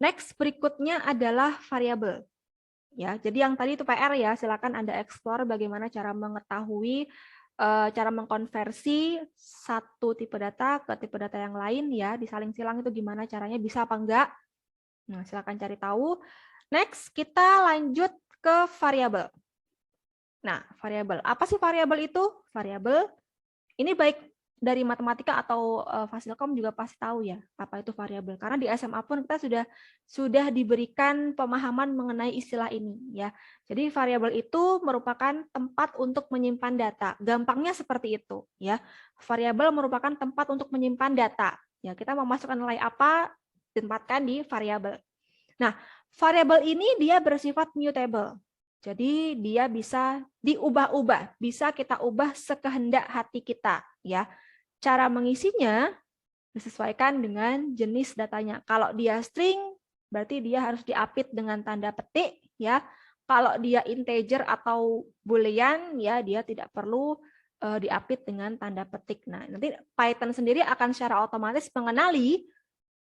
Next, berikutnya adalah variabel. Ya, jadi yang tadi itu PR ya, silakan Anda explore bagaimana cara mengetahui cara mengkonversi satu tipe data ke tipe data yang lain ya, disaling silang itu gimana caranya, bisa apa enggak. Nah, silakan cari tahu. Next, kita lanjut ke variabel. Nah, variabel. Apa sih variabel itu? Variabel ini baik dari matematika atau Fasilkom juga pasti tahu ya apa itu variabel. Karena di SMA pun kita sudah diberikan pemahaman mengenai istilah ini ya. Jadi variabel itu merupakan tempat untuk menyimpan data. Gampangnya seperti itu ya. Variabel merupakan tempat untuk menyimpan data. Ya, kita memasukkan nilai apa ditempatkan di variabel. Nah, variabel ini dia bersifat mutable. Jadi dia bisa diubah-ubah, bisa kita ubah sekehendak hati kita ya. Cara mengisinya disesuaikan dengan jenis datanya. Kalau dia string, berarti dia harus diapit dengan tanda petik ya. Kalau dia integer atau boolean ya, dia tidak perlu diapit dengan tanda petik. Nah, nanti Python sendiri akan secara otomatis mengenali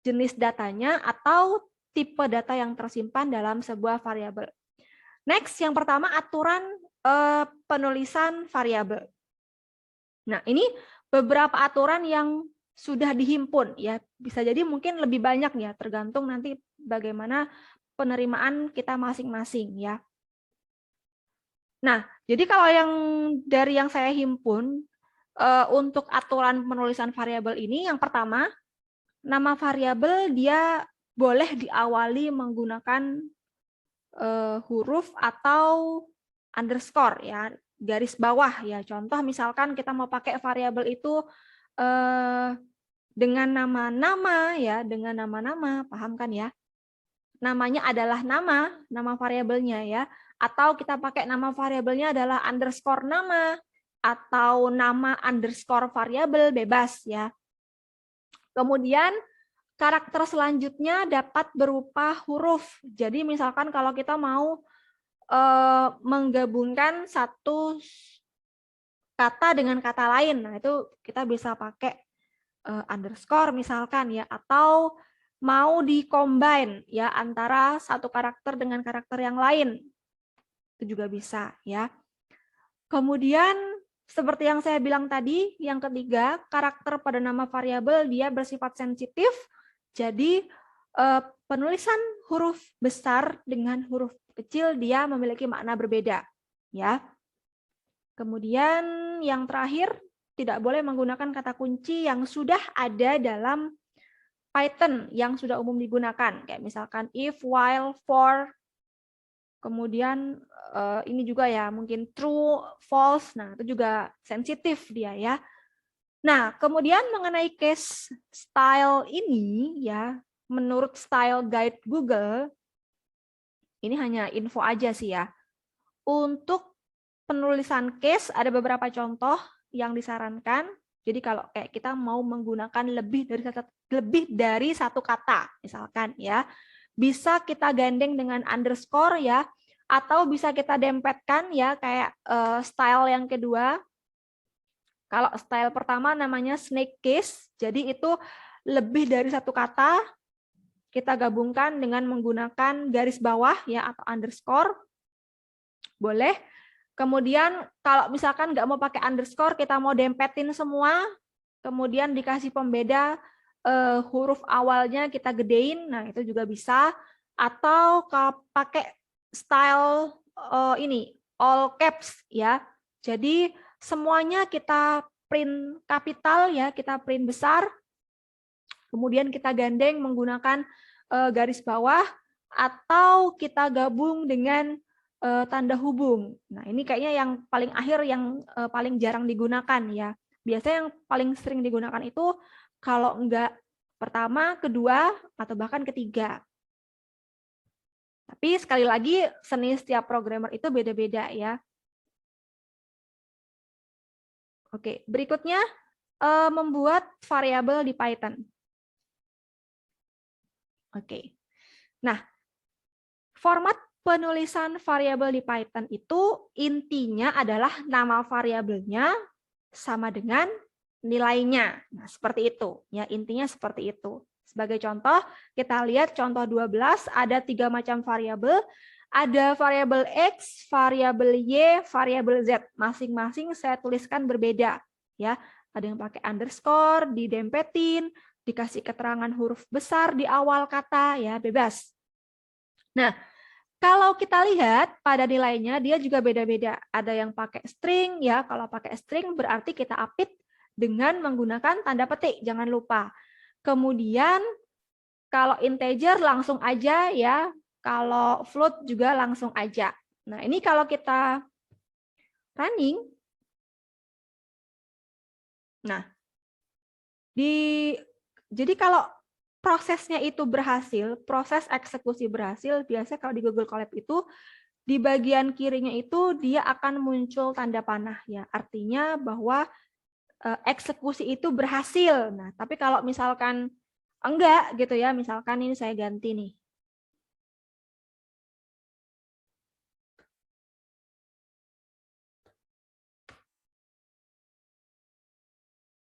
jenis datanya atau tipe data yang tersimpan dalam sebuah variabel. Next, yang pertama aturan penulisan variabel. Nah, ini beberapa aturan yang sudah dihimpun ya. Bisa jadi mungkin lebih banyak ya, tergantung nanti bagaimana penerimaan kita masing-masing ya. Nah, jadi kalau yang dari yang saya himpun untuk aturan penulisan variabel ini, yang pertama, nama variabel dia boleh diawali menggunakan huruf atau underscore ya, garis bawah ya. Contoh misalkan kita mau pakai variabel itu dengan nama-nama ya, dengan nama-nama, paham kan ya? Namanya adalah nama variabelnya ya. Atau kita pakai nama variabelnya adalah underscore nama atau nama underscore variabel, bebas ya. Kemudian karakter selanjutnya dapat berupa huruf. Jadi misalkan kalau kita mau menggabungkan satu kata dengan kata lain, nah itu kita bisa pakai underscore misalkan ya, atau mau di-combine ya antara satu karakter dengan karakter yang lain, itu juga bisa ya. Kemudian seperti yang saya bilang tadi, yang ketiga, karakter pada nama variabel dia bersifat sensitif. Jadi penulisan huruf besar dengan huruf kecil dia memiliki makna berbeda, ya. Kemudian yang terakhir, tidak boleh menggunakan kata kunci yang sudah ada dalam Python yang sudah umum digunakan, kayak misalkan if, while, for. Kemudian ini juga ya mungkin true, false. Nah, itu juga sensitif dia ya. Nah, kemudian mengenai case style ini ya, menurut style guide Google, ini hanya info aja sih ya. Untuk penulisan case ada beberapa contoh yang disarankan. Jadi kalau kayak kita mau menggunakan lebih dari satu kata, misalkan ya, bisa kita gandeng dengan underscore ya, atau bisa kita dempetkan ya kayak style yang kedua. Kalau style pertama namanya snake case, jadi itu lebih dari satu kata kita gabungkan dengan menggunakan garis bawah ya atau underscore, boleh. Kemudian kalau misalkan nggak mau pakai underscore, kita mau dempetin semua, kemudian dikasih pembeda huruf awalnya kita gedein, nah itu juga bisa. Atau kalau pakai style ini all caps ya, jadi semuanya kita print kapital ya, kita print besar, kemudian kita gandeng menggunakan garis bawah, atau kita gabung dengan tanda hubung. Nah, ini kayaknya yang paling akhir yang paling jarang digunakan ya. Biasanya yang paling sering digunakan itu kalau enggak pertama, kedua, atau bahkan ketiga. Tapi sekali lagi seni setiap programmer itu beda-beda ya. Oke, berikutnya membuat variabel di Python. Oke. Nah, format penulisan variabel di Python itu intinya adalah nama variabelnya sama dengan nilainya. Nah, seperti itu. Ya, intinya seperti itu. Sebagai contoh, kita lihat contoh 12, ada 3 macam variabel. Ada variabel X, variabel Y, variabel Z. Masing-masing saya tuliskan berbeda. Ya, ada yang pakai underscore, didempetin, dikasih keterangan huruf besar di awal kata, ya bebas. Nah, kalau kita lihat pada nilainya, dia juga beda-beda. Ada yang pakai string, ya. Kalau pakai string berarti kita update dengan menggunakan tanda petik, jangan lupa. Kemudian kalau integer langsung aja, ya. Kalau float juga langsung aja. Nah, ini kalau kita running, nah, jadi kalau prosesnya itu berhasil, proses eksekusi berhasil, biasanya kalau di Google Colab itu, di bagian kirinya itu dia akan muncul tanda panah, ya. Artinya bahwa eksekusi itu berhasil. Nah, tapi kalau misalkan enggak gitu ya, misalkan ini saya ganti nih.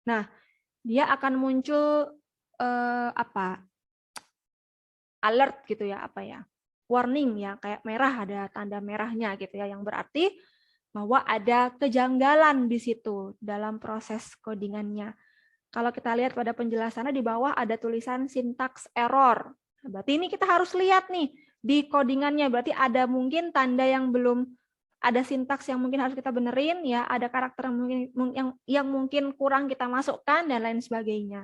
Nah, dia akan muncul alert gitu ya, warning ya, kayak merah, ada tanda merahnya gitu ya, yang berarti bahwa ada kejanggalan di situ dalam proses codingannya. Kalau kita lihat pada penjelasannya di bawah ada tulisan syntax error. Berarti ini kita harus lihat nih di codingannya, berarti ada mungkin tanda yang belum, ada sintaks yang mungkin harus kita benerin, ya, ada karakter yang mungkin kurang kita masukkan dan lain sebagainya.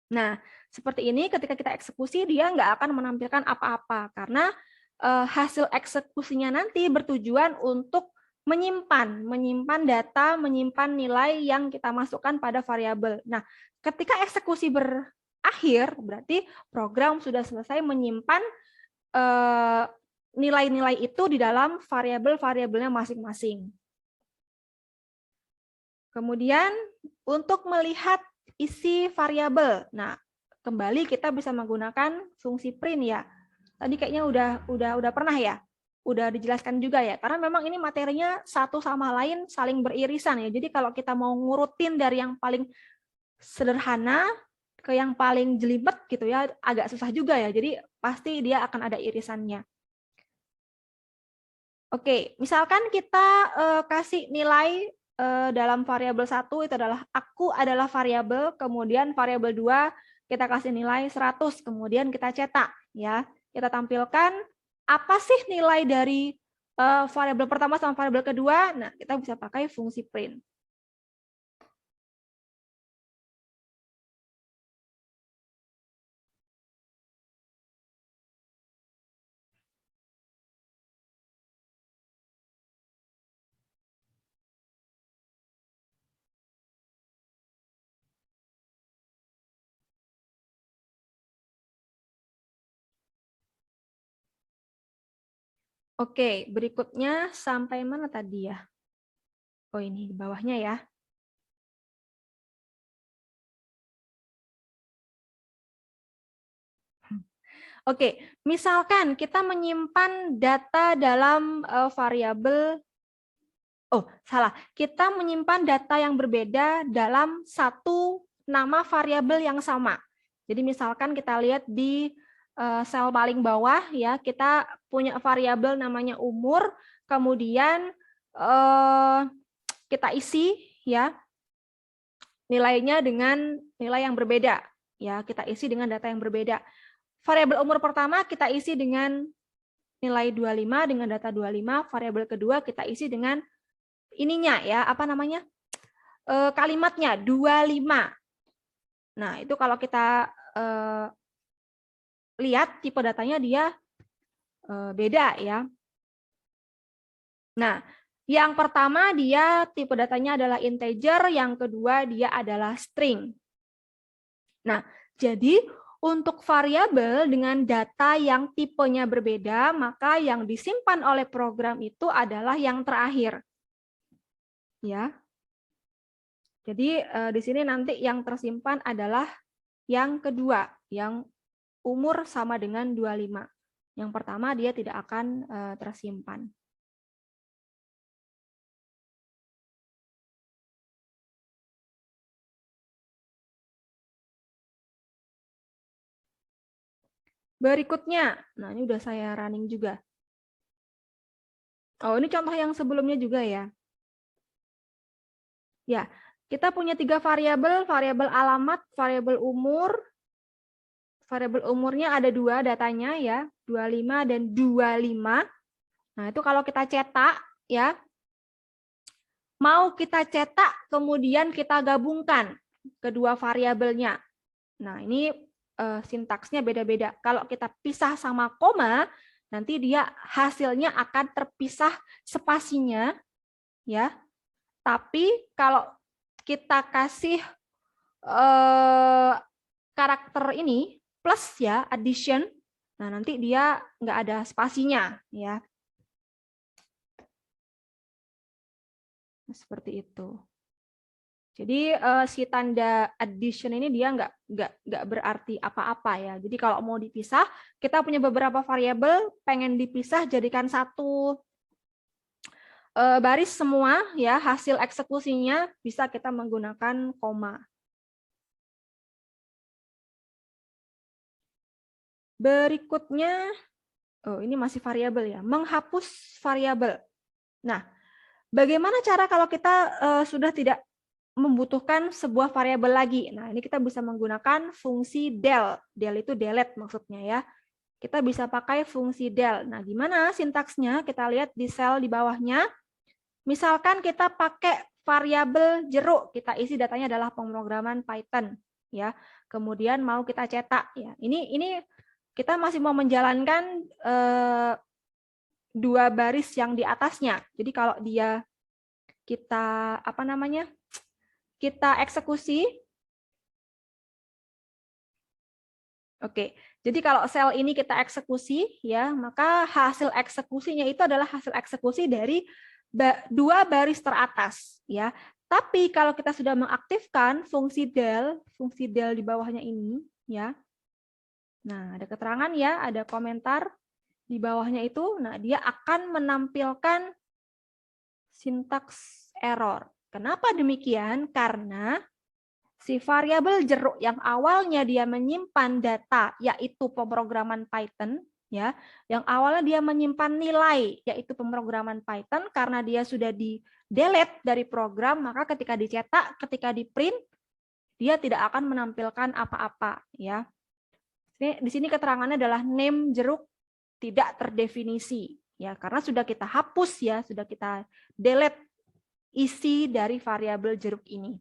Nah, seperti ini ketika kita eksekusi, dia nggak akan menampilkan apa-apa, karena hasil eksekusinya nanti bertujuan untuk menyimpan data, menyimpan nilai yang kita masukkan pada variabel. Nah, ketika eksekusi berakhir, berarti program sudah selesai menyimpan nilai-nilai itu di dalam variabel-variabelnya masing-masing. Kemudian, untuk melihat isi variabel. Nah, kembali kita bisa menggunakan fungsi print ya. Tadi kayaknya udah pernah ya. Udah dijelaskan juga ya. Karena memang ini materinya satu sama lain saling beririsan ya. Jadi kalau kita mau ngurutin dari yang paling sederhana ke yang paling jelimet gitu ya, agak susah juga ya. Jadi pasti dia akan ada irisannya. Oke, misalkan kita kasih nilai dalam variabel 1 itu adalah aku adalah variabel, kemudian variabel 2 kita kasih nilai 100, kemudian kita cetak ya. Kita tampilkan apa sih nilai dari variabel pertama sama variabel kedua. Nah, kita bisa pakai fungsi print. Oke, berikutnya sampai mana tadi ya? Oh, ini di bawahnya ya. Oke, misalkan kita menyimpan data dalam variabel, kita menyimpan data yang berbeda dalam satu nama variabel yang sama. Jadi misalkan kita lihat di sel paling bawah ya, kita punya variabel namanya umur, kemudian kita isi ya nilainya dengan nilai yang berbeda. Ya, kita isi dengan data yang berbeda. Variabel umur pertama kita isi dengan nilai 25 dengan data 25, variabel kedua kita isi dengan ininya ya, kalimatnya 25. Nah, itu kalau kita lihat tipe datanya dia beda ya. Nah, yang pertama dia tipe datanya adalah integer, yang kedua dia adalah string. Nah, jadi untuk variabel dengan data yang tipenya berbeda, maka yang disimpan oleh program itu adalah yang terakhir. Ya. Jadi di sini nanti yang tersimpan adalah yang kedua, yang umur sama dengan 25. Yang pertama, dia tidak akan tersimpan. Berikutnya, nah ini udah saya running juga. Oh, ini contoh yang sebelumnya juga ya. Ya, kita punya 3 variabel, variabel alamat, variabel umur. Variabel umurnya ada 2 datanya ya, 25 dan 25. Nah, itu kalau kita cetak ya, mau kita cetak kemudian kita gabungkan kedua variabelnya. Nah, ini sintaksnya beda-beda. Kalau kita pisah sama koma, nanti dia hasilnya akan terpisah spasinya ya. Tapi kalau kita kasih karakter ini plus ya, addition, nah nanti dia nggak ada spasinya ya. Seperti itu. Jadi si tanda addition ini dia nggak berarti apa-apa ya. Jadi kalau mau dipisah, kita punya beberapa variabel, pengen dipisah jadikan satu baris semua ya, hasil eksekusinya bisa kita menggunakan koma. Berikutnya, oh ini masih variabel ya, menghapus variabel. Nah, bagaimana cara kalau kita sudah tidak membutuhkan sebuah variabel lagi? Nah, ini kita bisa menggunakan fungsi del. Del itu delete maksudnya ya. Kita bisa pakai fungsi del. Nah, gimana sintaksnya? Kita lihat di sel di bawahnya. Misalkan kita pakai variabel jeruk, kita isi datanya adalah pemrograman Python ya. Kemudian mau kita cetak ya. Ini kita masih mau menjalankan 2 baris yang di atasnya. Jadi kalau dia kita kita eksekusi. Oke. Jadi kalau sel ini kita eksekusi ya, maka hasil eksekusinya itu adalah hasil eksekusi dari 2 baris teratas ya. Tapi kalau kita sudah mengaktifkan fungsi del di bawahnya ini ya. Nah, ada keterangan ya, ada komentar di bawahnya itu. Nah, dia akan menampilkan sintaks error. Kenapa demikian? Karena si variabel jeruk yang awalnya dia menyimpan data, yaitu pemrograman Python, ya, yang awalnya dia menyimpan nilai, yaitu pemrograman Python, karena dia sudah di-delete dari program, maka ketika dicetak, ketika di-print, dia tidak akan menampilkan apa-apa. Ya. Di sini keterangannya adalah name jeruk tidak terdefinisi. Ya, karena sudah kita hapus ya, sudah kita delete isi dari variabel jeruk ini.